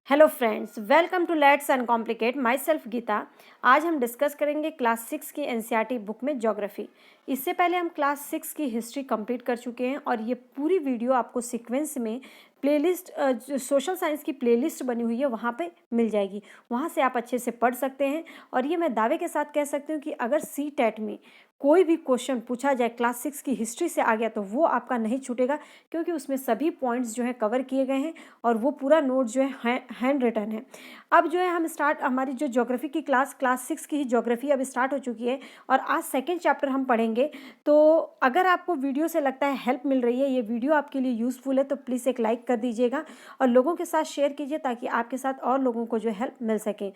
Hello friends, welcome to let's uncomplicate myself Gita. आज हम discuss करेंगे क्लास 6 की एनसीईआरटी बुक में ज्योग्राफी। इससे पहले हम क्लास 6 की हिस्ट्री कंप्लीट कर चुके हैं और ये पूरी वीडियो आपको सीक्वेंस में प्लेलिस्ट जो सोशल साइंस की प्लेलिस्ट बनी हुई है वहाँ पे मिल जाएगी। वहाँ से आप अच्छे से पढ़ सकते हैं। और ये मैं दावे के साथ कह सकती हूँ कि अगर सी टेट में कोई भी क्वेश्चन पूछा जाए क्लास 6 की हिस्ट्री से आ गया तो वो आपका नहीं छूटेगा, क्योंकि उसमें सभी पॉइंट्स जो है कवर किए गए हैं और वो पूरा नोट जो है हैंड रिटन है। अब जो है हम स्टार्ट हमारी जो ज्योग्राफी की क्लास 6 की ही ज्योग्राफी अब स्टार्ट हो चुकी है और आज सेकेंड चैप्टर हम पढ़ेंगे। तो अगर आपको वीडियो से लगता है हेल्प मिल रही है, ये वीडियो आपके लिए यूज़फुल है, तो प्लीज़ एक लाइक कर दीजिएगा और लोगों के साथ शेयर कीजिए ताकि आपके साथ और लोगों को जो हेल्प मिल सके।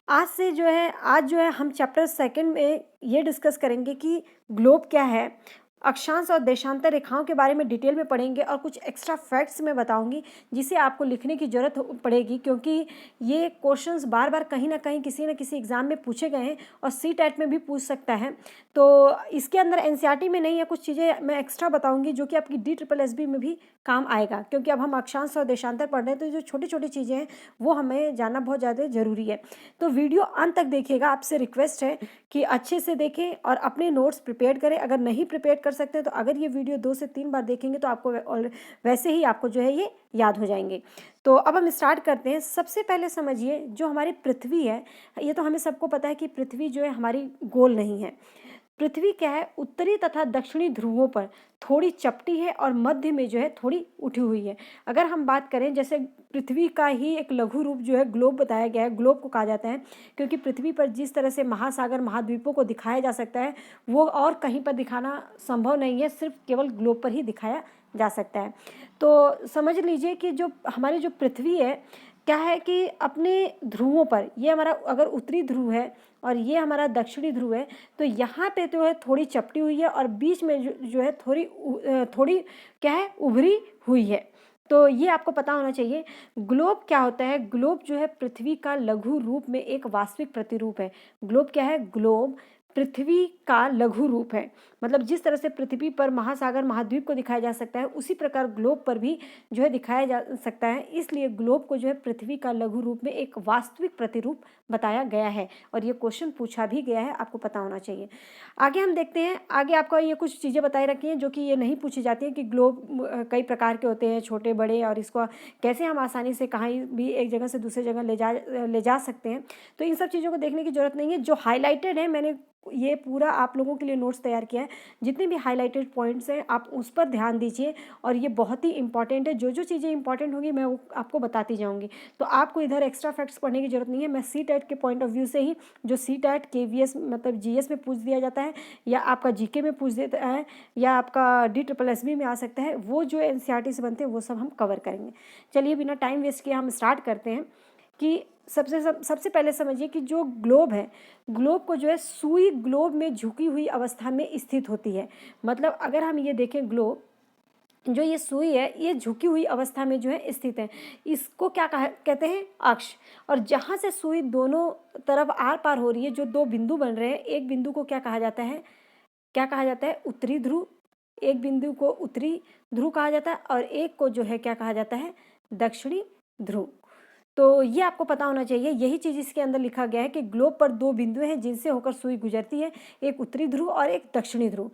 आज जो है हम चैप्टर सेकंड में ये डिस्कस करेंगे कि ग्लोब क्या है, अक्षांश और देशांतर रेखाओं के बारे में डिटेल में पढ़ेंगे और कुछ एक्स्ट्रा फैक्ट्स मैं बताऊंगी जिसे आपको लिखने की ज़रूरत पड़ेगी, क्योंकि ये क्वेश्चंस बार बार कहीं ना कहीं किसी न किसी एग्ज़ाम में पूछे गए हैं और सी टेट में भी पूछ सकता है। तो इसके अंदर एनसीईआरटी में नहीं है, कुछ चीज़ें मैं एक्स्ट्रा बताऊँगी जो कि आपकी DSSB में भी काम आएगा, क्योंकि अब हम अक्षांश और देशांतर पढ़ रहे हैं तो जो छोटी छोटी चीज़ें हैं वो हमें जानना बहुत ज़्यादा ज़रूरी है। तो वीडियो अंत तक देखिएगा, आपसे रिक्वेस्ट है कि अच्छे से देखें और अपने नोट्स प्रिपेयर करें। अगर नहीं प्रिपेयर कर सकते हैं तो अगर ये वीडियो 2 से 3 बार देखेंगे तो आपको वैसे ही आपको जो है ये याद हो जाएंगे। तो अब हम स्टार्ट करते हैं। सबसे पहले समझिए, जो हमारी पृथ्वी है, ये तो हमें सबको पता है कि पृथ्वी जो है हमारी गोल नहीं है। पृथ्वी क्या है, उत्तरी तथा दक्षिणी ध्रुवों पर थोड़ी चपटी है और मध्य में जो है थोड़ी उठी हुई है। अगर हम बात करें, जैसे पृथ्वी का ही एक लघु रूप जो है ग्लोब बताया गया है, ग्लोब को कहा जाता है, क्योंकि पृथ्वी पर जिस तरह से महासागर महाद्वीपों को दिखाया जा सकता है वो और कहीं पर दिखाना संभव नहीं है, सिर्फ केवल ग्लोब पर ही दिखाया जा सकता है। तो समझ लीजिए कि जो हमारी जो पृथ्वी है, क्या है कि अपने ध्रुवों पर, ये हमारा अगर उत्तरी ध्रुव है और ये हमारा दक्षिणी ध्रुव है, तो यहाँ पे तो है थोड़ी चपटी हुई है और बीच में जो है थोड़ी क्या है, उभरी हुई है। तो ये आपको पता होना चाहिए। ग्लोब क्या होता है? ग्लोब जो है पृथ्वी का लघु रूप में एक वास्तविक प्रतिरूप है। ग्लोब क्या है? ग्लोब पृथ्वी का लघु रूप है। मतलब जिस तरह से पृथ्वी पर महासागर महाद्वीप को दिखाया जा सकता है, उसी प्रकार ग्लोब पर भी जो है दिखाया जा सकता है। इसलिए ग्लोब को जो है पृथ्वी का लघु रूप में एक वास्तविक प्रतिरूप बताया गया है और ये क्वेश्चन पूछा भी गया है, आपको पता होना चाहिए। आगे हम देखते हैं। आगे आपको ये कुछ चीज़ें बताई रखी हैं जो कि ये नहीं पूछी जाती हैं कि ग्लोब कई प्रकार के होते हैं, छोटे बड़े, और इसको कैसे हम आसानी से कहीं भी एक जगह से दूसरी जगह ले जा सकते हैं। तो इन सब चीज़ों को देखने की ज़रूरत नहीं है। जो हाईलाइटेड है, मैंने ये पूरा आप लोगों के लिए नोट्स तैयार किया है। जितने भी हाईलाइटेड पॉइंट्स हैं आप उस पर ध्यान दीजिए और ये बहुत ही इंपॉर्टेंट है। जो जो चीज़ें इंपॉर्टेंट होंगी मैं वो आपको बताती जाऊंगी। तो आपको इधर एक्स्ट्रा फैक्ट्स पढ़ने की जरूरत नहीं है। मैं सी टेट के पॉइंट ऑफ व्यू से ही, जो सी टेट KVS मतलब GS में पूछ दिया जाता है या आपका GK में पूछ देता है या आपका DSSB में आ सकता है, वो जो NCERT से बनते हैं वो सब हम कवर करेंगे। चलिए बिना टाइम वेस्ट किए हम स्टार्ट करते हैं कि सबसे पहले समझिए कि जो ग्लोब है, ग्लोब को जो है सुई ग्लोब में झुकी हुई अवस्था में स्थित होती है। मतलब अगर हम ये देखें, ग्लोब जो ये सुई है ये झुकी हुई अवस्था में जो है स्थित है। इसको क्या कहते हैं? अक्ष। और जहाँ से सुई दोनों तरफ आर पार हो रही है, जो दो बिंदु बन रहे हैं, एक बिंदु को क्या कहा जाता है? क्या कहा जाता है? उत्तरी ध्रुव। एक बिंदु को उत्तरी ध्रुव कहा जाता है और एक को जो है क्या कहा जाता है? दक्षिणी ध्रुव। तो ये आपको पता होना चाहिए। यही चीज़ इसके अंदर लिखा गया है कि ग्लोब पर दो बिंदु हैं जिनसे होकर सुई गुजरती है, एक उत्तरी ध्रुव और एक दक्षिणी ध्रुव।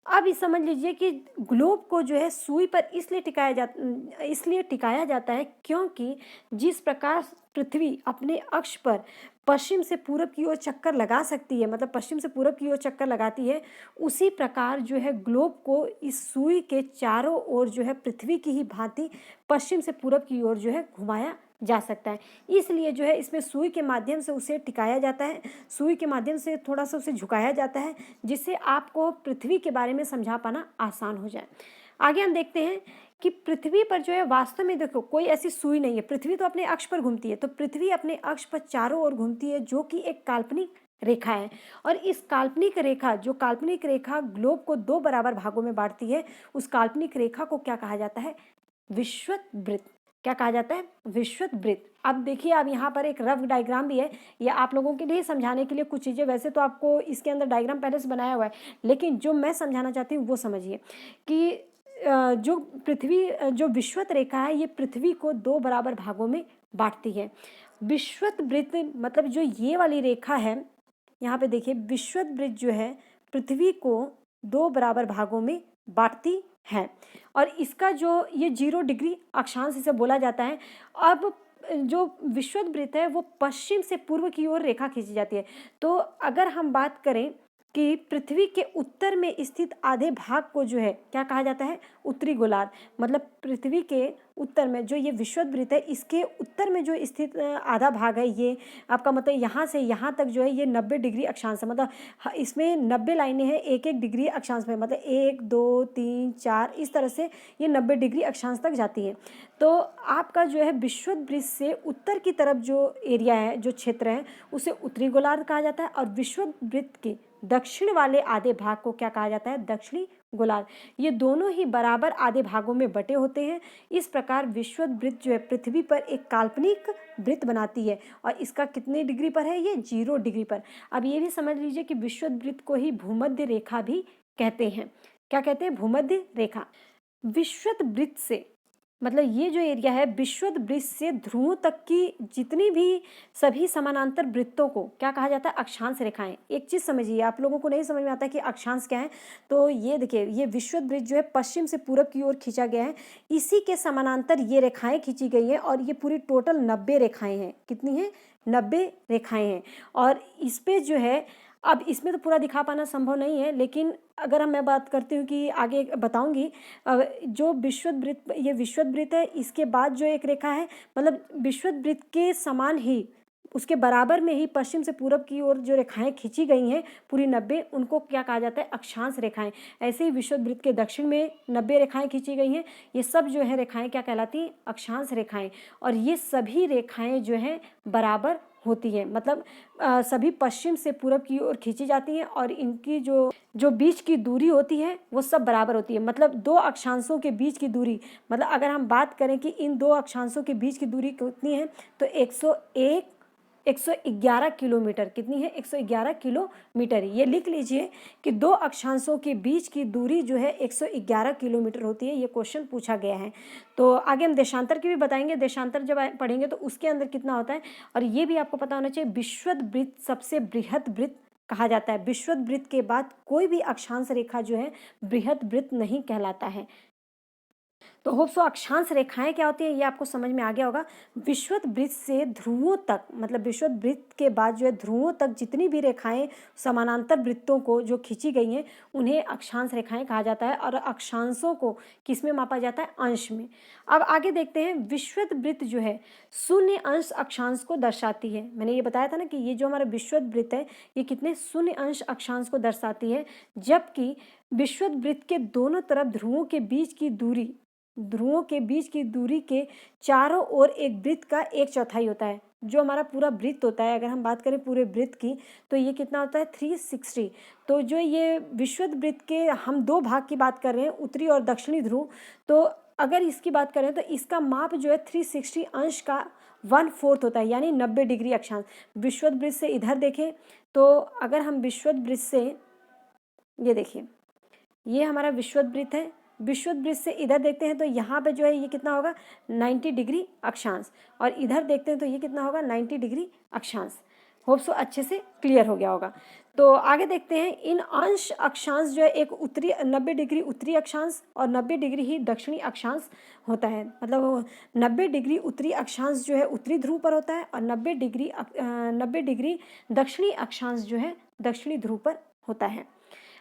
अब ये समझ लीजिए कि ग्लोब को जो है सुई पर इसलिए टिकाया जाता है क्योंकि जिस प्रकार पृथ्वी अपने अक्ष पर पश्चिम से पूरब की ओर चक्कर लगा सकती है, मतलब पश्चिम से पूरब की ओर चक्कर लगाती है, उसी प्रकार जो है ग्लोब को इस सुई के चारों ओर जो है पृथ्वी की ही भांति पश्चिम से पूरब की ओर जो है घुमाया जा सकता है। इसलिए जो है इसमें सुई के माध्यम से उसे टिकाया जाता है, सुई के माध्यम से थोड़ा सा उसे झुकाया जाता है, जिससे आपको पृथ्वी के बारे में समझा पाना आसान हो जाए। आगे हम देखते हैं कि पृथ्वी पर जो है वास्तव में देखो कोई ऐसी सुई नहीं है। पृथ्वी तो अपने अक्ष पर घूमती है, तो पृथ्वी अपने अक्ष पर चारों ओर घूमती है, जो कि एक काल्पनिक रेखा है। और इस काल्पनिक रेखा ग्लोब को दो बराबर भागों में बांटती है, उस काल्पनिक रेखा को क्या कहा जाता है? विषुवत वृत्त। क्या कहा जाता है? विषुवत वृत्त। अब देखिए, अब यहाँ पर एक रफ डायग्राम भी है, ये आप लोगों के लिए समझाने के लिए कुछ चीज़ें, वैसे तो आपको इसके अंदर डायग्राम पहले से बनाया हुआ है, लेकिन जो मैं समझाना चाहती हूँ वो समझिए कि जो पृथ्वी जो विषुवत रेखा है ये पृथ्वी को दो बराबर भागों में बांटती है। विषुवत वृत्त मतलब जो ये वाली रेखा है, यहाँ पे देखिए विषुवत वृत्त जो है पृथ्वी को दो बराबर भागों में बांटती है और इसका जो ये 0 डिग्री अक्षांश इसे बोला जाता है। अब जो विषुवत वृत्त है वो पश्चिम से पूर्व की ओर रेखा खींची जाती है। तो अगर हम बात करें कि पृथ्वी के उत्तर में स्थित आधे भाग को जो है क्या कहा जाता है, उत्तरी गोलार्ध। मतलब पृथ्वी के उत्तर में जो ये विषुवत वृत्त है इसके उत्तर में जो स्थित आधा भाग है, ये आपका मतलब यहाँ से यहाँ तक जो है ये 90 डिग्री अक्षांश है। मतलब इसमें 90 लाइनें हैं 1-1 डिग्री अक्षांश में, मतलब 1 2 3 4 इस तरह से ये 90 डिग्री अक्षांश तक जाती है। तो आपका जो है विषुवत वृत्त से उत्तर की तरफ जो एरिया है, जो क्षेत्र है, उसे उत्तरी गोलार्ध कहा जाता है और विषुवत वृत्त के दक्षिण वाले आधे भाग को क्या कहा जाता है, दक्षिणी गोलार्ध। ये दोनों ही बराबर आधे भागों में बटे होते हैं। इस प्रकार विषुवत वृत्त जो है पृथ्वी पर एक काल्पनिक वृत्त बनाती है और इसका कितने डिग्री पर है, ये 0 डिग्री पर। अब ये भी समझ लीजिए कि विषुवत वृत्त को ही भूमध्य रेखा भी कहते हैं। क्या कहते हैं, भूमध्य रेखा। विषुवत वृत्त से मतलब ये जो एरिया है विषुवत वृत्त से ध्रुवों तक की जितनी भी सभी समानांतर वृत्तों को क्या कहा जाता है, अक्षांश रेखाएं। एक चीज़ समझिए, आप लोगों को नहीं समझ में आता कि अक्षांश क्या है, तो ये देखिए ये विषुवत वृत्त जो है पश्चिम से पूरब की ओर खींचा गया है, इसी के समानांतर ये रेखाएं खींची गई हैं और ये पूरी टोटल 90 रेखाएं हैं। कितनी हैं, 90 रेखाएं हैं। और इस पे जो है, अब इसमें तो पूरा दिखा पाना संभव नहीं है, लेकिन अगर मैं बात करती हूँ कि आगे बताऊँगी, जो विषुवत वृत्त, ये विषुवत वृत्त है, इसके बाद जो एक रेखा है मतलब विषुवत वृत्त के समान ही उसके बराबर में ही पश्चिम से पूरब की ओर जो रेखाएं खींची गई हैं पूरी 90, उनको क्या कहा जाता है, अक्षांश रेखाएं। ऐसे ही विषुवत वृत्त के दक्षिण में 90 रेखाएं खींची गई हैं, ये सब जो है रेखाएं क्या कहलाती हैं, अक्षांश रेखाएं। और ये सभी रेखाएं जो हैं बराबर होती है, मतलब सभी पश्चिम से पूरब की ओर खींची जाती हैं और इनकी जो जो बीच की दूरी होती है वो सब बराबर होती है। मतलब दो अक्षांशों के बीच की दूरी, मतलब अगर हम बात करें कि इन दो अक्षांशों के बीच की दूरी कितनी है, तो 111 किलोमीटर। कितनी है, 111 किलोमीटर। ये लिख लीजिए कि दो अक्षांशों के बीच की दूरी जो है 111 किलोमीटर होती है। ये क्वेश्चन पूछा गया है। तो आगे हम देशांतर की भी बताएंगे, देशांतर जब पढ़ेंगे तो उसके अंदर कितना होता है। और ये भी आपको पता होना चाहिए, विषुवत वृत्त सबसे बृहत वृत्त कहा जाता है। विषुवत वृत्त के बाद कोई भी अक्षांश रेखा जो है बृहत वृत्त नहीं कहलाता है। तो होप सो अक्षांश रेखाएं क्या होती है ये आपको समझ में आ गया होगा। विषुवत वृत्त से ध्रुवों तक, मतलब विषुवत वृत्त के बाद जो है ध्रुवों तक जितनी भी रेखाएं समानांतर वृत्तों को जो खींची गई हैं उन्हें अक्षांश रेखाएं कहा जाता है। और अक्षांशों को किस में मापा जाता है, अंश में। अब आगे देखते हैं, विषुवत वृत्त जो है 0 अंश अक्षांश को दर्शाती है। मैंने ये बताया था ना कि ये जो हमारा विषुवत वृत्त है ये कितने 0 अंश अक्षांश को दर्शाती है, जबकि विषुवत वृत्त के दोनों तरफ ध्रुवों के बीच की दूरी, ध्रुवों के बीच की दूरी के चारों ओर एक वृत्त का 1/4 होता है। जो हमारा पूरा वृत्त होता है, अगर हम बात करें पूरे वृत्त की, तो ये कितना होता है, 360। तो जो ये विषुवत वृत्त के हम दो भाग की बात कर रहे हैं, उत्तरी और दक्षिणी ध्रुव, तो अगर इसकी बात करें तो इसका माप जो है 360 अंश का 1/4 होता है, यानी 90 डिग्री अक्षांश। विषुवत वृत्त से इधर देखें तो अगर हम विषुवत वृत्त से, ये देखिए ये हमारा विषुवत वृत्त है, विषुवत वृत्त से इधर देखते हैं तो यहाँ पे जो है ये कितना होगा, 90 डिग्री अक्षांश। और इधर देखते हैं तो ये कितना होगा, 90 डिग्री अक्षांश। होप सो अच्छे से क्लियर हो गया होगा। तो आगे देखते हैं, इन अंश अक्षांश जो है एक उत्तरी 90 डिग्री उत्तरी अक्षांश और 90 डिग्री ही दक्षिणी अक्षांश होता है। मतलब 90 डिग्री उत्तरी अक्षांश जो है उत्तरी ध्रुव पर होता है और 90 डिग्री दक्षिणी अक्षांश जो है दक्षिणी ध्रुव पर होता है।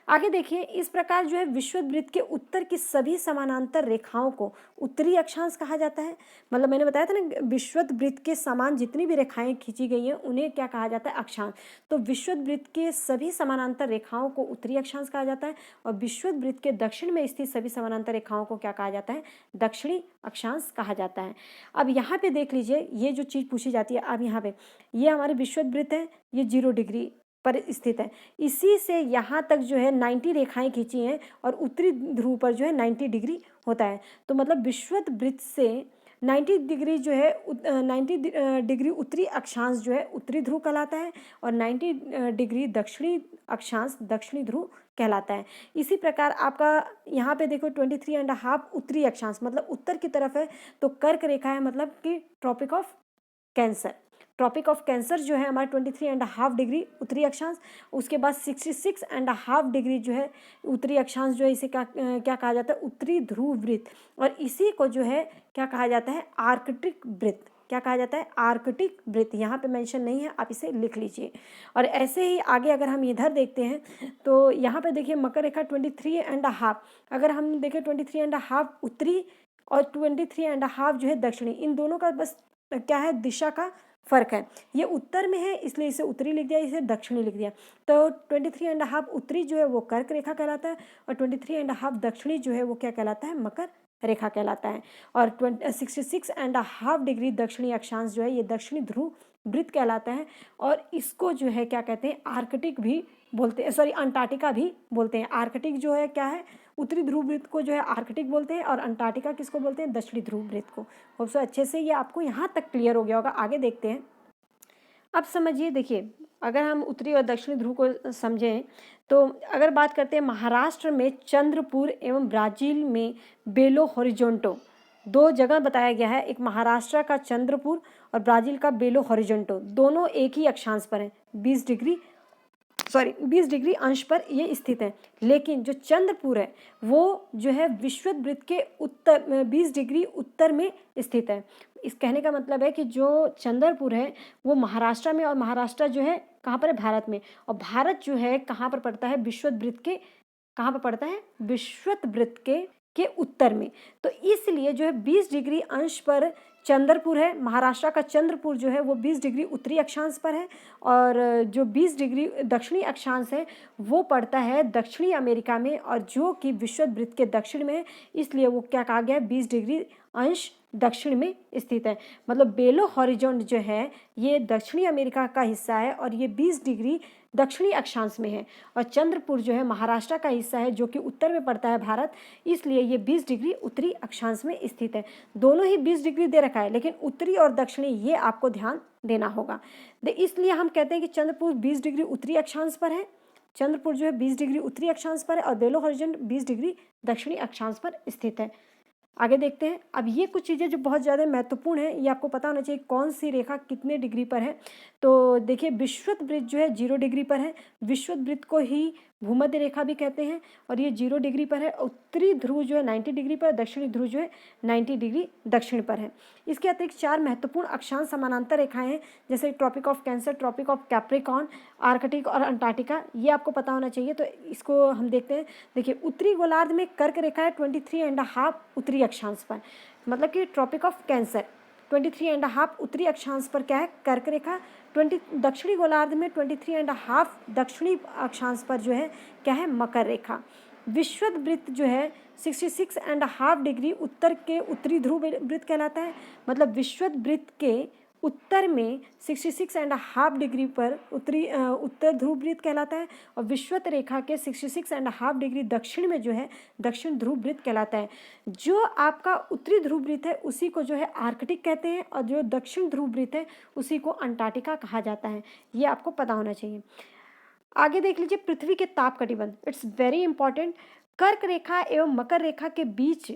आगे देखिए, इस प्रकार जो है विषुवत वृत्त के उत्तर की सभी समानांतर रेखाओं को उत्तरी अक्षांश कहा जाता है। मतलब मैंने बताया था ना, विषुवत वृत्त के समान जितनी भी रेखाएं खींची गई हैं उन्हें क्या कहा जाता है, अक्षांश। तो विषुवत वृत्त के सभी समानांतर रेखाओं को उत्तरी अक्षांश कहा जाता है और विषुवत वृत्त के दक्षिण में स्थित सभी समानांतर रेखाओं को क्या कहा जाता है, दक्षिणी अक्षांश कहा जाता है। अब यहाँ पे देख लीजिए, ये जो चीज़ पूछी जाती है, अब यहाँ पे ये हमारे विषुवत वृत्त है, ये 0 डिग्री पर स्थित है। इसी से यहाँ तक जो है 90 रेखाएं खींची हैं और उत्तरी ध्रुव पर जो है 90 डिग्री होता है। तो मतलब विषुवत वृत्त से 90 डिग्री जो है 90 डिग्री उत्तरी अक्षांश जो है उत्तरी ध्रुव कहलाता है और 90 डिग्री दक्षिणी अक्षांश दक्षिणी ध्रुव कहलाता है। इसी प्रकार आपका यहाँ पे देखो 23.5 उत्तरी अक्षांश मतलब उत्तर की तरफ है, तो कर्क रेखा है मतलब कि Tropic of Cancer. Tropic of Cancer जो है हमारा 23.5 डिग्री उत्तरी अक्षांश, उसके बाद 66.5 डिग्री जो है उत्तरी अक्षांश जो है इसे क्या कहा जाता है, उत्तरी ध्रुव वृत्त, और इसी को जो है क्या कहा जाता है, आर्कटिक वृत्त। क्या कहा जाता है, आर्कटिक वृत्त। यहाँ पे मेंशन नहीं है, आप इसे लिख लीजिए। और ऐसे ही आगे अगर हम इधर देखते हैं तो यहाँ पे देखिए मकर रेखा 23.5, अगर हम देखें 23.5 उत्तरी और 23.5 जो है दक्षिणी, इन दोनों का बस क्या है, दिशा का फर्क है। ये उत्तर में है इसलिए इसे उत्तरी लिख दिया, इसे दक्षिणी लिख दिया। तो 23.5 उत्तरी जो है वो कर्क रेखा कहलाता है, और 23.5 दक्षिणी जो है वो क्या कहलाता है, मकर रेखा कहलाता है। और 66.5 डिग्री दक्षिणी अक्षांश जो है ये दक्षिणी ध्रुव वृत्त कहलाता है, और इसको जो है क्या कहते हैं, आर्कटिक भी बोलते हैं, सॉरी अंटार्कटिका भी बोलते हैं। आर्कटिक जो है क्या है, उत्तरी ध्रुव वृत्त को जो है आर्कटिक बोलते हैं, और अंटार्कटिका किसको बोलते हैं, दक्षिणी ध्रुव वृत्त को। होप सो अच्छे से ये आपको यहाँ तक क्लियर हो गया होगा। आगे देखते हैं। अब समझिए, देखिए अगर हम उत्तरी और दक्षिणी ध्रुव को समझें तो अगर बात करते हैं महाराष्ट्र में चंद्रपुर एवं ब्राज़ील में बेलो हॉरिजॉन्टो, दो जगह बताया गया है, एक महाराष्ट्र का चंद्रपुर और ब्राज़ील का बेलो हॉरिजॉन्टो, दोनों एक ही अक्षांश पर हैं, 20 डिग्री अंश पर ये स्थित है। लेकिन जो चंद्रपुर है वो जो है विषुवत वृत्त के उत्तर 20 डिग्री उत्तर में स्थित है। इस कहने का मतलब है कि जो चंद्रपुर है वो महाराष्ट्र में, और महाराष्ट्र जो है कहाँ पर है, भारत में, और भारत जो है कहाँ पर पड़ता है, विषुवत वृत्त के, कहाँ पर पड़ता है, विषुवत वृत्त के उत्तर में। तो इसलिए जो है 20 डिग्री अंश पर चंद्रपुर है, महाराष्ट्र का चंद्रपुर जो है वो 20 डिग्री उत्तरी अक्षांश पर है, और जो 20 डिग्री दक्षिणी अक्षांश है वो पड़ता है दक्षिणी अमेरिका में, और जो कि विषुवत वृत्त के दक्षिण में है, इसलिए वो क्या कहा गया है, 20 डिग्री अंश दक्षिण में स्थित है। मतलब बेलो हॉरिजॉन्ट जो है ये दक्षिणी अमेरिका का हिस्सा है, और ये 20 डिग्री दक्षिणी अक्षांश में है, और चंद्रपुर जो है महाराष्ट्र का हिस्सा है जो कि उत्तर में पड़ता है भारत, इसलिए ये 20 डिग्री उत्तरी अक्षांश में स्थित है। दोनों ही 20 डिग्री दे रखा है, लेकिन उत्तरी और दक्षिणी ये आपको ध्यान देना होगा। इसलिए हम कहते हैं कि चंद्रपुर 20 डिग्री उत्तरी अक्षांश पर है, चंद्रपुर जो है 20 डिग्री उत्तरी अक्षांश पर है, और बेलो हॉरिजॉन्ट 20 डिग्री दक्षिणी अक्षांश पर स्थित है। आगे देखते हैं। अब ये कुछ चीज़ें जो बहुत ज़्यादा महत्वपूर्ण है, ये आपको पता होना चाहिए कौन सी रेखा कितने डिग्री पर है। तो देखिए विषुवत वृत्त जो है 0 डिग्री पर है, विषुवत वृत्त को ही भूमध्य रेखा भी कहते हैं, और ये 0 डिग्री पर है। उत्तरी ध्रुव जो है 90 डिग्री पर, दक्षिणी ध्रुव जो है 90 डिग्री दक्षिण पर है। इसके अतिरिक्त 4 महत्वपूर्ण अक्षांश समानांतर रेखाएं हैं, जैसे Tropic of Cancer, Tropic of Capricorn, Arctic और अंटार्कटिका, ये आपको पता होना चाहिए। तो इसको हम देखते हैं। देखिए उत्तरी गोलार्ध में कर्क रेखा है 23.5 उत्तरी अक्षांश पर, मतलब कि ट्रॉपिक ऑफ कैंसर 23.5 उत्तरी अक्षांश पर क्या है, कर्क रेखा। दक्षिणी गोलार्ध में 23.5 दक्षिणी अक्षांश पर जो है क्या है, मकर रेखा। विषुवत वृत्त जो है 66.5 डिग्री उत्तर के उत्तरी ध्रुव वृत्त कहलाता है। मतलब विषुवत वृत्त के उत्तर में 66.5 डिग्री पर उत्तर ध्रुव वृत्त कहलाता है, और विषुवत रेखा के 66.5 डिग्री दक्षिण में जो है दक्षिण ध्रुव वृत्त कहलाता है। जो आपका उत्तरी ध्रुव वृत्त है उसी को जो है आर्कटिक कहते हैं, और जो दक्षिण ध्रुव वृत्त है उसी को अंटार्कटिका कहा जाता है। ये आपको पता होना चाहिए। आगे देख लीजिए पृथ्वी के ताप कटिबंध, इट्स वेरी इंपॉर्टेंट। कर्क रेखा एवं मकर रेखा के बीच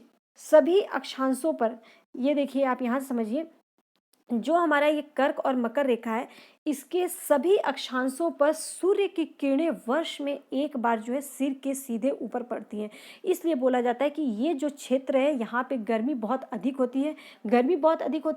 सभी अक्षांशों पर, ये देखिए आप यहाँ समझिए, जो हमारा ये कर्क और मकर रेखा है इसके सभी अक्षांशों पर सूर्य की किरणें वर्ष में एक बार जो है सिर के सीधे ऊपर पड़ती हैं। इसलिए बोला जाता है कि ये जो क्षेत्र है यहाँ पे गर्मी बहुत अधिक होती है,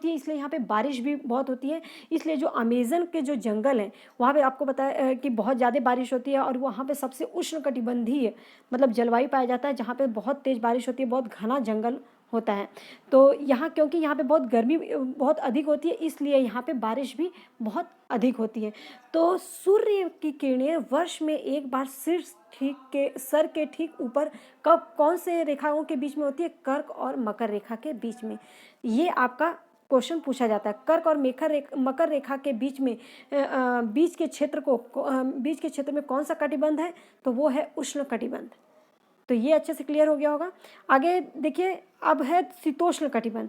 इसलिए यहाँ पे बारिश भी बहुत होती है। इसलिए जो अमेज़न के जो जंगल हैं वहाँ पे आपको पता है कि बहुत ज़्यादा बारिश होती है, और वहाँ पे सबसे उष्णकटिबंधीय मतलब जलवायु पाया जाता है, जहाँ पे बहुत तेज़ बारिश होती है, बहुत घना जंगल होता है। तो यहाँ क्योंकि यहाँ पे बहुत गर्मी बहुत अधिक होती है, इसलिए यहाँ पे बारिश भी बहुत अधिक होती है। तो सूर्य की किरणें वर्ष में एक बार सर के ठीक ऊपर कब कौन से रेखाओं के बीच में होती है, कर्क और मकर रेखा के बीच में। ये आपका क्वेश्चन पूछा जाता है। कर्क और मकर रेखा के बीच में बीच के क्षेत्र में कौन सा कटिबंध है, तो वो है उष्ण कटिबंध। तो ये अच्छे से क्लियर हो गया होगा। आगे देखिए, अब है शीतोष्ण कटिबंध।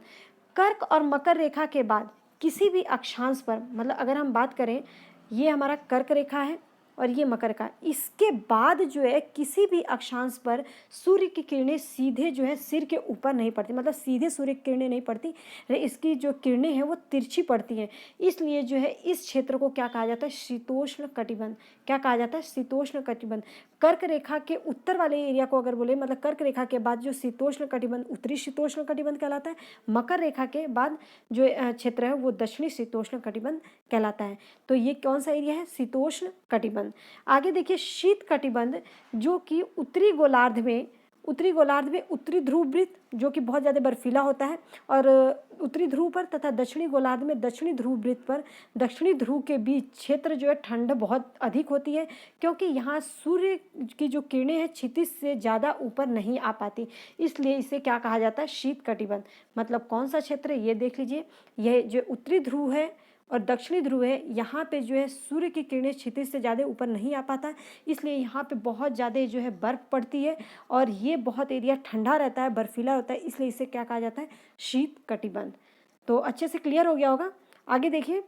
कर्क और मकर रेखा के बाद किसी भी अक्षांश पर, मतलब अगर हम बात करें, ये हमारा कर्क रेखा है, और ये मकर का। इसके बाद जो है किसी भी अक्षांश पर सूर्य की किरणें सीधे जो है सिर के ऊपर नहीं पड़ती, मतलब सीधे सूर्य की किरणें नहीं पड़ती, इसकी जो किरणें हैं वो तिरछी पड़ती हैं। इसलिए जो है इस क्षेत्र को क्या कहा जाता है, शीतोष्ण कटिबंध। क्या कहा जाता है, शीतोष्ण कटिबंध। कर्क रेखा के उत्तर वाले एरिया को अगर बोले, मतलब कर्क रेखा के बाद जो शीतोष्ण कटिबंध उत्तरी शीतोष्ण कटिबंध कहलाता है, मकर रेखा के बाद जो क्षेत्र है वो दक्षिणी शीतोष्ण कटिबंध कहलाता है। तो ये कौन सा एरिया है, शीतोष्ण कटिबंध। आगे देखिए शीत कटिबंध, जो कि उत्तरी गोलार्ध में उत्तरी ध्रुव वृत्त जो कि बहुत ज़्यादा बर्फीला होता है, और उत्तरी ध्रुव पर तथा दक्षिणी गोलार्ध में दक्षिणी ध्रुव वृत्त पर दक्षिणी ध्रुव के बीच क्षेत्र जो है ठंड बहुत अधिक होती है, क्योंकि यहाँ सूर्य की जो किरणें हैं क्षितिज से ज़्यादा ऊपर नहीं आ पाती, इसलिए इसे क्या कहा जाता है, शीत कटिबंध। मतलब कौन सा क्षेत्र है ये देख लीजिए, यह जो उत्तरी ध्रुव है और दक्षिणी ध्रुव है, यहाँ पे जो है सूर्य की किरणें क्षितिज से ज़्यादा ऊपर नहीं आ पाता, इसलिए यहाँ पे बहुत ज़्यादा जो है बर्फ़ पड़ती है और ये बहुत एरिया ठंडा रहता है, बर्फीला होता है, इसलिए इसे क्या कहा जाता है, शीत कटिबंध। तो अच्छे से क्लियर हो गया होगा। आगे देखिए,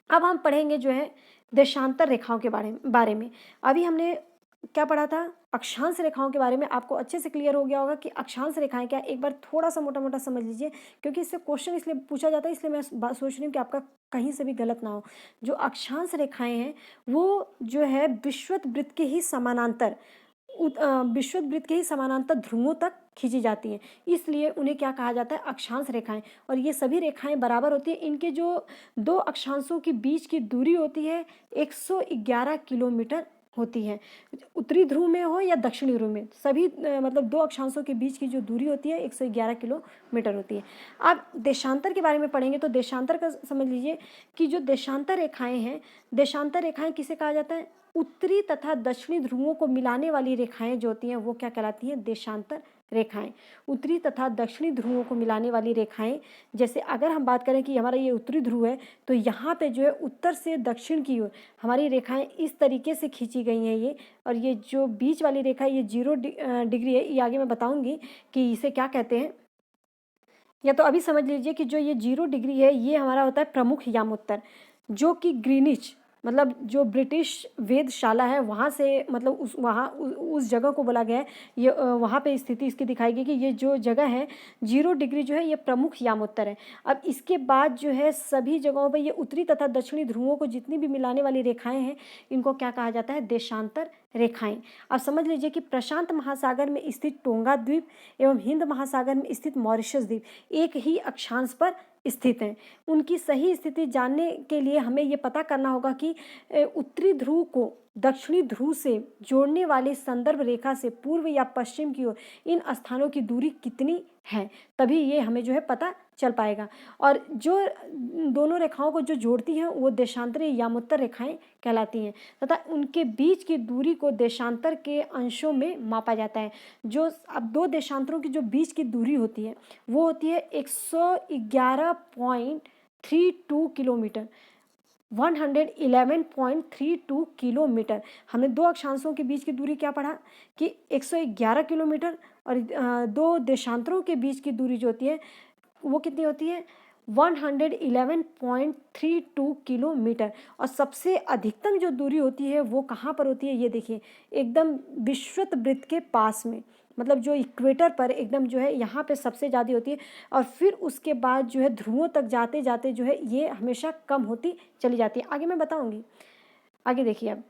अब हम पढ़ेंगे जो है देशांतर रेखाओं के बारे में। अभी हमने क्या पढ़ा था, अक्षांश रेखाओं के बारे में। आपको अच्छे से क्लियर हो गया होगा कि अक्षांश रेखाएं क्या, एक बार थोड़ा सा मोटा मोटा समझ लीजिए, क्योंकि इससे क्वेश्चन इसलिए पूछा जाता है, इसलिए मैं बात सोच रही हूँ कि आपका कहीं से भी गलत ना हो। जो अक्षांश रेखाएं हैं वो जो है विषुवत वृत्त के ही समानांतर विषुवत वृत्त के ही समानांतर ध्रुवों तक खींची जाती हैं, इसलिए उन्हें क्या कहा जाता है, अक्षांश रेखाएं। और ये सभी रेखाएं बराबर होती हैं। इनके जो दो अक्षांशों के बीच की दूरी होती है 111 किलोमीटर होती है, उत्तरी ध्रुव में हो या दक्षिणी ध्रुव में, सभी मतलब दो अक्षांशों के बीच की जो दूरी होती है 111 किलोमीटर होती है। अब देशांतर के बारे में पढ़ेंगे तो देशांतर का समझ लीजिए कि जो देशांतर रेखाएं हैं, देशांतर रेखाएं किसे कहा जाता है, उत्तरी तथा दक्षिणी ध्रुवों को मिलाने वाली रेखाएं जो होती हैं वो क्या कहलाती हैं, देशांतर रेखाएं। उत्तरी तथा दक्षिणी ध्रुवों को मिलाने वाली रेखाएं, जैसे अगर हम बात करें कि हमारा ये उत्तरी ध्रुव है, तो यहाँ पे जो है उत्तर से दक्षिण की ओर हमारी रेखाएं इस तरीके से खींची गई हैं ये, और ये जो बीच वाली रेखा ये 0 डिग्री है, ये आगे मैं बताऊंगी कि इसे क्या कहते हैं। या तो अभी समझ लीजिए कि जो ये 0 डिग्री है ये हमारा होता है प्रमुख यामोत्तर, जो कि ग्रीनिच, मतलब जो ब्रिटिश वेधशाला है वहाँ से, मतलब उस जगह को बोला गया है, ये वहाँ पे स्थिति इसकी दिखाई गई कि ये जो जगह है 0 डिग्री जो है ये प्रमुख यामोत्तर है। अब इसके बाद जो है सभी जगहों पे ये उत्तरी तथा दक्षिणी ध्रुवों को जितनी भी मिलाने वाली रेखाएं हैं इनको क्या कहा जाता है, देशांतर रेखाएं। अब समझ लीजिए कि प्रशांत महासागर में स्थित टोंगा द्वीप एवं हिंद महासागर में स्थित मॉरिशस द्वीप एक ही अक्षांश पर स्थित हैं। उनकी सही स्थिति जानने के लिए हमें ये पता करना होगा कि उत्तरी ध्रुव को दक्षिणी ध्रुव से जोड़ने वाले संदर्भ रेखा से पूर्व या पश्चिम की ओर इन स्थानों की दूरी कितनी है, तभी ये हमें जो है पता चल पाएगा। और जो दोनों रेखाओं को जो जोड़ती हैं वो देशांतरी यामोत्तर रेखाएं कहलाती हैं, तथा उनके बीच की दूरी को देशांतर के अंशों में मापा जाता है। जो अब दो देशांतरों की जो बीच की दूरी होती है वो होती है 111.32 किलोमीटर, 111.32 किलोमीटर। हमने दो अक्षांशों के बीच की दूरी क्या पढ़ा कि 111 किलोमीटर, और दो देशांतरों के बीच की दूरी जो होती है वो कितनी होती है, 111.32 किलोमीटर। और सबसे अधिकतम जो दूरी होती है वो कहाँ पर होती है, ये देखिए एकदम विषुवत वृत्त के पास में, मतलब जो इक्वेटर पर एकदम जो है यहाँ पे सबसे ज़्यादा होती है, और फिर उसके बाद जो है ध्रुवों तक जाते जाते जो है ये हमेशा कम होती चली जाती है। आगे मैं बताऊँगी। आगे देखिए, अब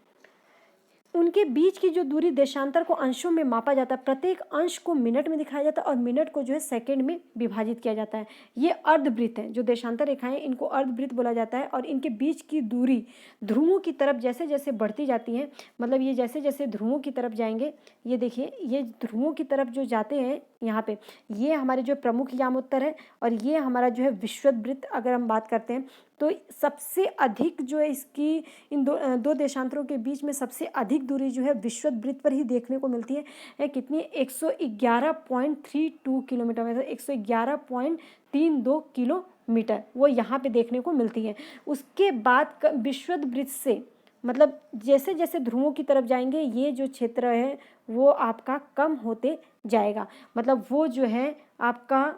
उनके बीच की जो दूरी देशांतर को अंशों में मापा जाता है, प्रत्येक अंश को मिनट में दिखाया जाता है और मिनट को जो है सेकंड में विभाजित किया जाता है। ये अर्धवृत्त हैं, जो देशांतर रेखाएं इनको अर्धवृत्त बोला जाता है, और इनके बीच की दूरी ध्रुवों की तरफ जैसे जैसे बढ़ती जाती हैं, मतलब ये जैसे जैसे ध्रुवों की तरफ जाएंगे, ये देखिए ये ध्रुवों की तरफ जो जाते हैं यहाँ पे, ये हमारे जो प्रमुख यामोत्तर है और ये हमारा जो है विषुवत वृत्त। अगर हम बात करते हैं तो सबसे अधिक जो है इसकी इन दो देशांतरों के बीच में सबसे अधिक दूरी जो है विषुवत वृत्त पर ही देखने को मिलती है कितनी, 111.32 किलोमीटर, मतलब 111.32 किलोमीटर वो यहाँ पे देखने को मिलती है। उसके बाद विषुवत वृत्त से, मतलब जैसे जैसे ध्रुवों की तरफ जाएंगे ये जो क्षेत्र है वो आपका कम होते जाएगा, मतलब वो जो है आपका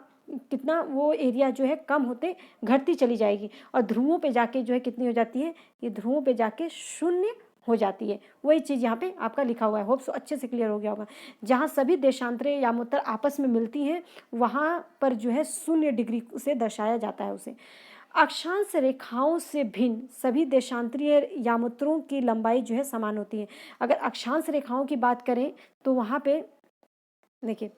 कितना, वो एरिया जो है कम होते घटती चली जाएगी, और ध्रुवों पे जाके जो है कितनी हो जाती है, ये ध्रुवों पे जाके शून्य हो जाती है। वही चीज़ यहाँ पे आपका लिखा हुआ है, होप सो अच्छे से क्लियर हो गया होगा। जहाँ सभी देशांतरे यामोत्तर आपस में मिलती हैं वहाँ पर जो है 0 डिग्री से दर्शाया जाता है उसे। अक्षांश रेखाओं से भिन्न सभी देशांतरीय यामोत्तरों की लंबाई जो है समान होती है। अगर अक्षांश रेखाओं की बात करें तो वहाँ पे देखिए,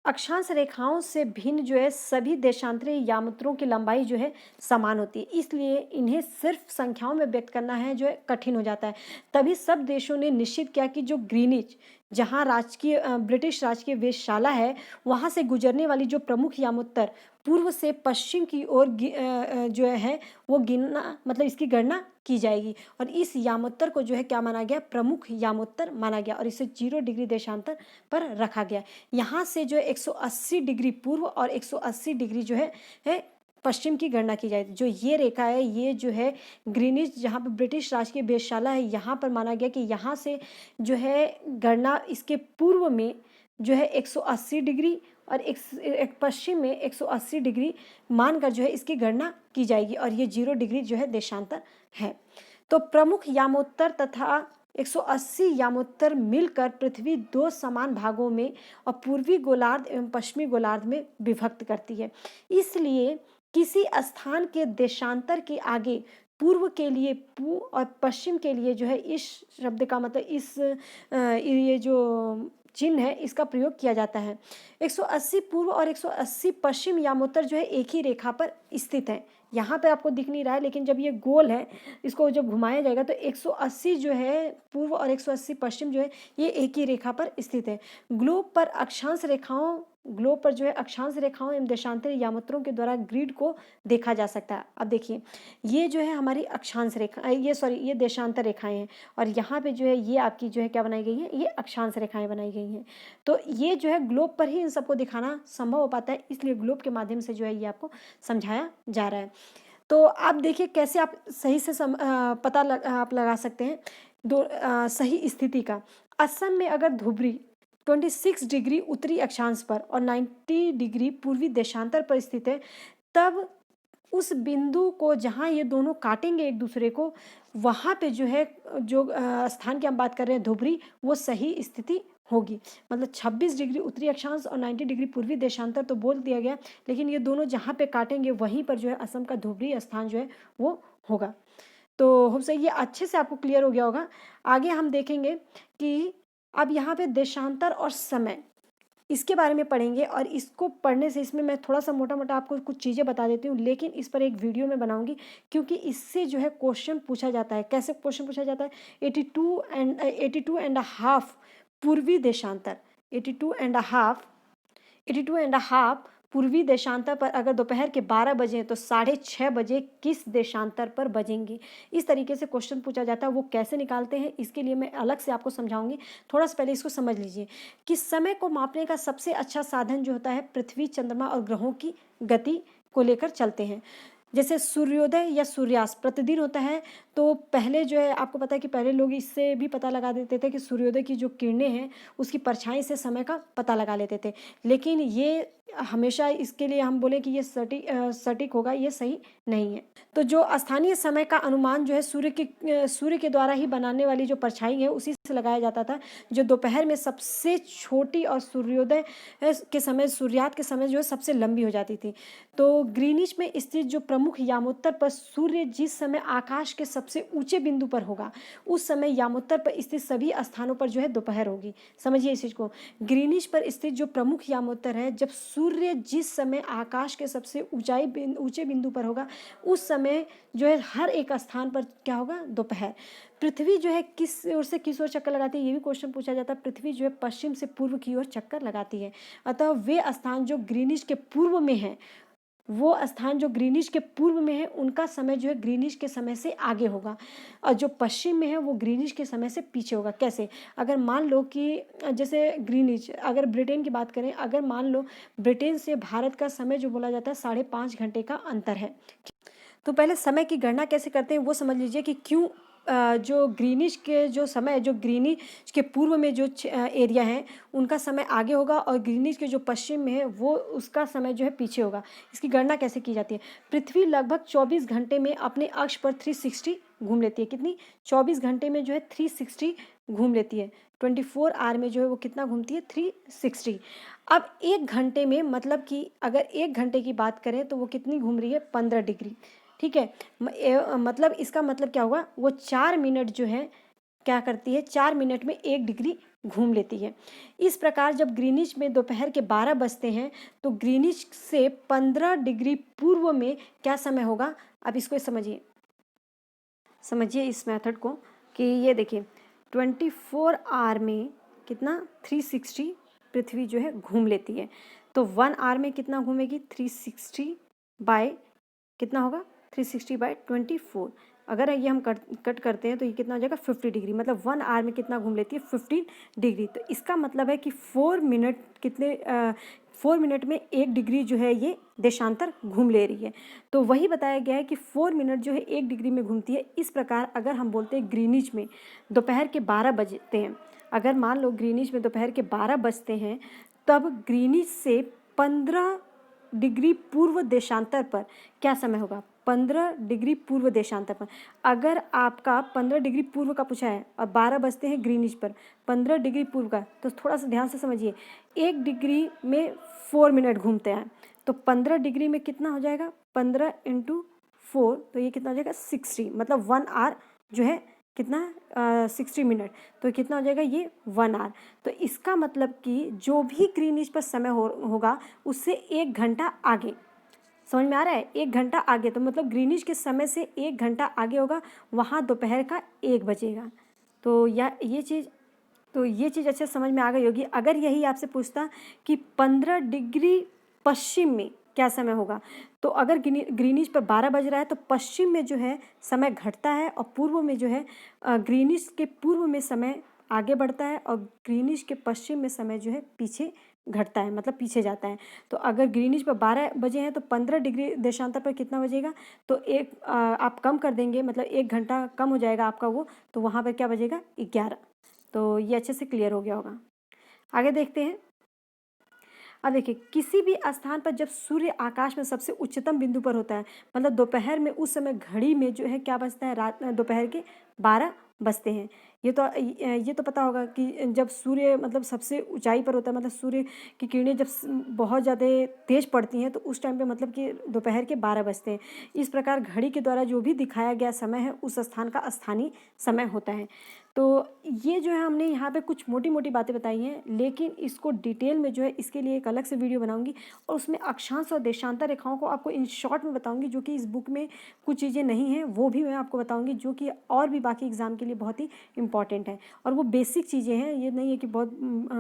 अक्षांश रेखाओं से भिन्न जो है सभी देशांतरीय यामोत्तरों की लंबाई जो है समान होती है, इसलिए इन्हें सिर्फ संख्याओं में व्यक्त करना है जो है कठिन हो जाता है। तभी सब देशों ने निश्चित किया कि जो ग्रीनिच, जहाँ राजकीय ब्रिटिश राजकीय वेधशाला है, वहाँ से गुजरने वाली जो प्रमुख यामोत्तर पूर्व से पश्चिम की ओर जो है वो गिनना मतलब इसकी गणना की जाएगी, और इस यामोत्तर को जो है क्या माना गया, प्रमुख यामोत्तर माना गया, और इसे 0 डिग्री देशांतर पर रखा गया। यहाँ से जो है 180 डिग्री पूर्व और 180 डिग्री जो है पश्चिम की गणना की जाए। जो ये रेखा है, ये जो है ग्रीनिच, जहाँ पर ब्रिटिश राजकीय वेधशाला है, यहाँ पर माना गया कि यहाँ से जो है गणना इसके पूर्व में जो है 180 डिग्री और एक पश्चिम में 180 डिग्री मानकर जो है इसकी गणना की जाएगी, और ये 0 डिग्री जो है देशांतर है। तो प्रमुख यामोत्तर तथा 180 यामोत्तर मिलकर पृथ्वी 2 समान भागों में और पूर्वी गोलार्ध एवं पश्चिमी गोलार्ध में विभक्त करती है। इसलिए किसी स्थान के देशांतर के आगे पूर्व के लिए पू और पश्चिम के लिए जो है इस शब्द का मतलब ये जो चिन्ह है इसका प्रयोग किया जाता है। 180 पूर्व और 180 पश्चिम यामोत्तर जो है एक ही रेखा पर स्थित है। यहाँ पे आपको दिख नहीं रहा है, लेकिन जब ये गोल है, इसको जब घुमाया जाएगा तो 180 जो है पूर्व और 180 पश्चिम जो है ये एक ही रेखा पर स्थित है। ग्लोब पर जो है अक्षांश रेखाओं एवं देशांतरी यामोत्तरों के द्वारा ग्रिड को देखा जा सकता है। अब देखिए, ये जो है हमारी अक्षांश रेखा, ये देशांतर रेखाएं हैं, और यहाँ पे जो है ये आपकी जो है क्या बनाई गई है, ये अक्षांश रेखाएं बनाई गई हैं। तो ये जो है ग्लोब पर ही इन सबको दिखाना संभव हो पाता है, इसलिए ग्लोब के माध्यम से जो है ये आपको समझाया जा रहा है। तो आप देखिए कैसे आप सही से पता आप लगा सकते हैं सही स्थिति का। असम में अगर धुबरी 26 डिग्री उत्तरी अक्षांश पर और 90 डिग्री पूर्वी देशांतर पर स्थित है, तब उस बिंदु को जहाँ ये दोनों काटेंगे एक दूसरे को, वहाँ पे जो है जो स्थान की हम बात कर रहे हैं धुबरी, वो सही स्थिति होगी। मतलब 26 डिग्री उत्तरी अक्षांश और 90 डिग्री पूर्वी देशांतर तो बोल दिया गया, लेकिन ये दोनों जहाँ पे काटेंगे वहीं पर जो है असम का धुबरी स्थान जो है वो होगा। तो हो सकता है ये अच्छे से आपको क्लियर हो गया होगा। आगे हम देखेंगे कि अब यहाँ पे देशांतर और समय, इसके बारे में पढ़ेंगे, और इसको पढ़ने से इसमें मैं थोड़ा सा मोटा मोटा आपको कुछ चीज़ें बता देती हूँ, लेकिन इस पर एक वीडियो में बनाऊंगी, क्योंकि इससे जो है क्वेश्चन पूछा जाता है। कैसे क्वेश्चन पूछा जाता है? 82.5 पूर्वी देशांतर, 82.5 पूर्वी देशांतर पर अगर दोपहर के 12 बजे तो 6:30 बजे किस देशांतर पर बजेंगे। इस तरीके से क्वेश्चन पूछा जाता है। वो कैसे निकालते हैं इसके लिए मैं अलग से आपको समझाऊंगी। थोड़ा सा पहले इसको समझ लीजिए कि समय को मापने का सबसे अच्छा साधन जो होता है, पृथ्वी, चंद्रमा और ग्रहों की गति को लेकर चलते हैं। जैसे सूर्योदय या सूर्यास्त प्रतिदिन होता है, तो पहले जो है आपको पता है कि पहले लोग इससे भी पता लगा देते थे कि सूर्योदय की जो किरणें हैं उसकी परछाई से समय का पता लगा लेते थे, लेकिन ये हमेशा इसके लिए हम बोले कि ये सटीक होगा, ये सही नहीं है। तो जो स्थानीय समय का अनुमान जो है सूर्य के द्वारा ही बनाने वाली जो परछाई है उसी से लगाया जाता था, जो दोपहर में सबसे छोटी और सूर्योदय के समय, सूर्यास्त के समय जो है सबसे लंबी हो जाती थी। तो ग्रीनिच में स्थित जो प्रमुख यामोत्तर पर सूर्य जिस समय आकाश के सबसे ऊंचे बिंदु पर होगा, उस समय यामोत्तर पर स्थित सभी स्थानों पर जो है दोपहर होगी। समझिए इस चीज को। ग्रीनिच पर स्थित जो प्रमुख यामोत्तर है, जब सूर्य जिस समय आकाश के सबसे ऊंचे बिंदु पर होगा, उस समय जो है हर एक स्थान पर क्या होगा, दोपहर। पृथ्वी जो है किस ओर से किस ओर चक्कर लगाती है, ये भी क्वेश्चन पूछा जाता है। पृथ्वी जो है पश्चिम से पूर्व की ओर चक्कर लगाती है, अतः वे स्थान जो ग्रीनिच के पूर्व में है, वो स्थान जो ग्रीनिच के पूर्व में है, उनका समय जो है ग्रीनिच के समय से आगे होगा, और जो पश्चिम में है वो ग्रीनिच के समय से पीछे होगा। कैसे? अगर मान लो कि जैसे ग्रीनिच, अगर ब्रिटेन की बात करें, अगर मान लो ब्रिटेन से भारत का समय जो बोला जाता है 5.5 घंटे का अंतर है, तो पहले समय की गणना कैसे करते हैं वो समझ लीजिए कि क्यों जो ग्रीनिश के जो समय, जो ग्रीनिश के पूर्व में जो एरिया हैं उनका समय आगे होगा और ग्रीनिश के जो पश्चिम में है वो उसका समय जो है पीछे होगा। इसकी गणना कैसे की जाती है? पृथ्वी लगभग 24 घंटे में अपने अक्ष पर 360 घूम लेती है। कितनी? 24 घंटे में जो है 360 घूम लेती है। 24 आवर में जो है वो कितना घूमती है? 360। अब 1 घंटे में, मतलब कि अगर 1 घंटे की बात करें तो वो कितनी घूम रही है? 15 डिग्री। ठीक है, मतलब इसका मतलब क्या होगा? वो 4 मिनट जो है क्या करती है? 4 मिनट में 1 डिग्री घूम लेती है। इस प्रकार जब ग्रीनिच में दोपहर के 12 बजते हैं तो ग्रीनिच से 15 डिग्री पूर्व में क्या समय होगा? अब इसको समझिए, इस मेथड को कि ये देखिए 24 आवर में कितना? 360 पृथ्वी जो है घूम लेती है। तो 1 आवर में कितना घूमेगी? 360 बाय कितना होगा? 360 बाय 24। अगर ये हम कट करते हैं तो ये कितना हो जाएगा? 50 डिग्री। मतलब 1 आवर में कितना घूम लेती है? 15 डिग्री। तो इसका मतलब है कि 4 मिनट 4 मिनट में 1 डिग्री जो है ये देशांतर घूम ले रही है। तो वही बताया गया है कि 4 मिनट जो है 1 डिग्री में घूमती है। इस प्रकार अगर हम बोलते हैं ग्रीनिच में दोपहर के 12 बजते हैं, अगर मान लो ग्रीनिच में दोपहर के 12 बजते हैं, तब ग्रीनिच से 15 डिग्री पूर्व देशांतर पर क्या समय होगा? 15 डिग्री पूर्व देशांतर पर। अगर आपका 15 डिग्री पूर्व का पूछा है और 12 बजते हैं ग्रीनिच पर, 15 डिग्री पूर्व का, तो थोड़ा सा ध्यान से समझिए। 1 डिग्री में 4 मिनट घूमते हैं, तो 15 डिग्री में कितना हो जाएगा? 15 इंटू 4, तो ये कितना हो जाएगा? 60। मतलब 1 आवर जो है कितना? 60 मिनट। तो कितना हो जाएगा? ये 1 आवर। तो इसका मतलब कि जो भी ग्रीनिच पर समय होगा उससे 1 घंटा आगे। समझ में आ रहा है? 1 घंटा आगे, तो मतलब ग्रीनिच के समय से 1 घंटा आगे होगा, वहाँ दोपहर का 1 बजेगा। तो ये चीज़ अच्छे समझ में आ गई होगी। अगर यही आपसे पूछता कि 15 डिग्री पश्चिम में क्या समय होगा, तो अगर ग्रीनिच पर 12 बज रहा है तो पश्चिम में जो है समय घटता है और पूर्व में जो है ग्रीनिच के पूर्व में समय आगे बढ़ता है और ग्रीनिच के पश्चिम में समय जो है पीछे घटता है, मतलब पीछे जाता है। तो अगर ग्रीनिच पर 12 बजे हैं तो 15 डिग्री देशांतर पर कितना बजेगा? तो आप कम कर देंगे, मतलब 1 घंटा कम हो जाएगा आपका वो, तो वहाँ पर क्या बजेगा? 11। तो ये अच्छे से क्लियर हो गया होगा। आगे देखते हैं। अब देखिए, किसी भी स्थान पर जब सूर्य आकाश में सबसे उच्चतम बिंदु पर होता है, मतलब दोपहर में, उस समय घड़ी में जो है क्या बजता है? दोपहर के 12 बजते हैं। ये तो पता होगा कि जब सूर्य मतलब सबसे ऊंचाई पर होता है, मतलब सूर्य की किरणें जब बहुत ज़्यादा तेज पड़ती हैं तो उस टाइम पे मतलब कि दोपहर के 12 बजते हैं। इस प्रकार घड़ी के द्वारा जो भी दिखाया गया समय है उस स्थान का स्थानीय समय होता है। तो ये जो है हमने यहाँ पे कुछ मोटी मोटी बातें बताई हैं, लेकिन इसको डिटेल में जो है इसके लिए एक अलग से वीडियो बनाऊंगी और उसमें अक्षांश और देशांतर रेखाओं को आपको इन शॉर्ट में बताऊंगी, जो कि इस बुक में कुछ चीज़ें नहीं हैं वो भी मैं आपको बताऊंगी, जो कि और भी बाकी एग्जाम के लिए बहुत ही इंपॉर्टेंट है। और वो बेसिक चीज़ें हैं, ये नहीं है कि बहुत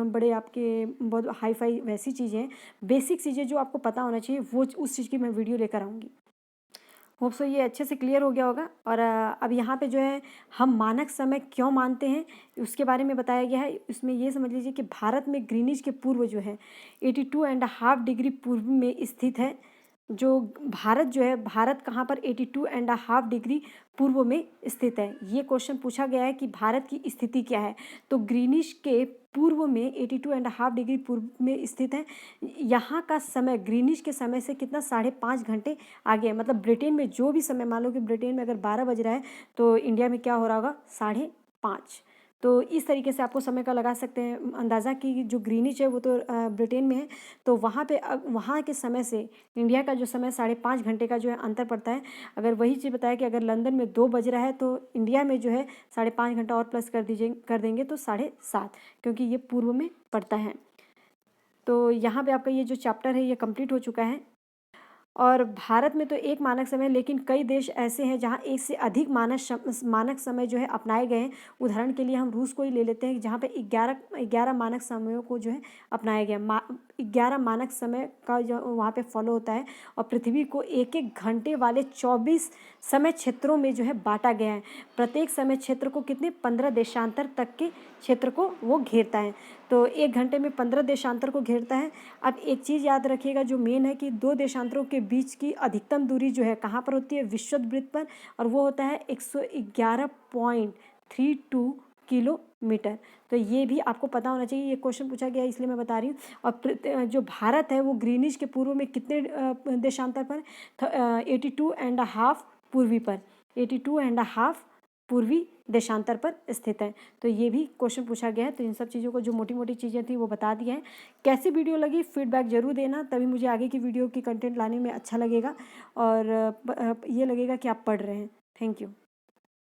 बड़े आपके बहुत हाई फाई वैसी चीज़ें हैं। बेसिक चीज़ें जो आपको पता होना चाहिए वो उस चीज़ की मैं वीडियो लेकर आऊँगी। होप सो ये अच्छे से क्लियर हो गया होगा। और अब यहाँ पे जो है हम मानक समय क्यों मानते हैं उसके बारे में बताया गया है। इसमें ये समझ लीजिए कि भारत में ग्रीनिच के पूर्व जो है 82.5 डिग्री पूर्व में स्थित है। जो भारत जो है, भारत कहाँ पर 82.5 डिग्री पूर्व में स्थित है। ये क्वेश्चन पूछा गया है कि भारत की स्थिति क्या है, तो ग्रीनिच के पूर्व में 82.5 डिग्री पूर्व में स्थित है। यहाँ का समय ग्रीनिच के समय से कितना? 5.5 घंटे आगे है। मतलब ब्रिटेन में जो भी समय, मान लो कि ब्रिटेन में अगर 12 बज रहा है तो इंडिया में क्या हो रहा होगा? 5:30। तो इस तरीके से आपको समय का लगा सकते हैं अंदाज़ा कि जो ग्रीनिच है वो तो ब्रिटेन में है, तो वहाँ पे वहाँ के समय से इंडिया का जो समय 5.5 घंटे का जो है अंतर पड़ता है। अगर वही चीज़ बताया कि अगर लंदन में 2 बज रहा है तो इंडिया में जो है 5.5 घंटा और प्लस कर देंगे तो 7:30, क्योंकि ये पूर्व में पड़ता है। तो यहाँ पे आपका ये जो चैप्टर है ये कंप्लीट हो चुका है। और भारत में तो एक मानक समय है, लेकिन कई देश ऐसे हैं जहाँ एक से अधिक मानक समय जो है अपनाए गए हैं। उदाहरण के लिए हम रूस को ही ले लेते हैं, जहाँ पे 11 मानक समयों को जो है अपनाया गया। 111 मानक समय का जो वहाँ पे फॉलो होता है, और पृथ्वी को एक एक घंटे वाले 24 समय क्षेत्रों में जो है बांटा गया है। प्रत्येक समय क्षेत्र को कितने 15 देशांतर तक के क्षेत्र को वो घेरता है। तो 1 घंटे में 15 देशांतर को घेरता है। अब एक चीज़ याद रखिएगा जो मेन है कि 2 देशांतरों के बीच की अधिकतम दूरी जो है कहाँ पर होती है, विषुवत वृत्त पर, और वो होता है 111.32 किलोमीटर। तो ये भी आपको पता होना चाहिए, ये क्वेश्चन पूछा गया इसलिए मैं बता रही हूँ। और जो भारत है वो ग्रीनिच के पूर्व में कितने देशांतर पर, 82.5 पूर्वी पर, 82.5 पूर्वी देशांतर पर स्थित है। तो ये भी क्वेश्चन पूछा गया है। तो इन सब चीज़ों को, जो मोटी मोटी चीज़ें थी वो बता दिया है। कैसी वीडियो लगी फीडबैक ज़रूर देना, तभी मुझे आगे की वीडियो की कंटेंट लाने में अच्छा लगेगा और ये लगेगा कि आप पढ़ रहे हैं। Thank you.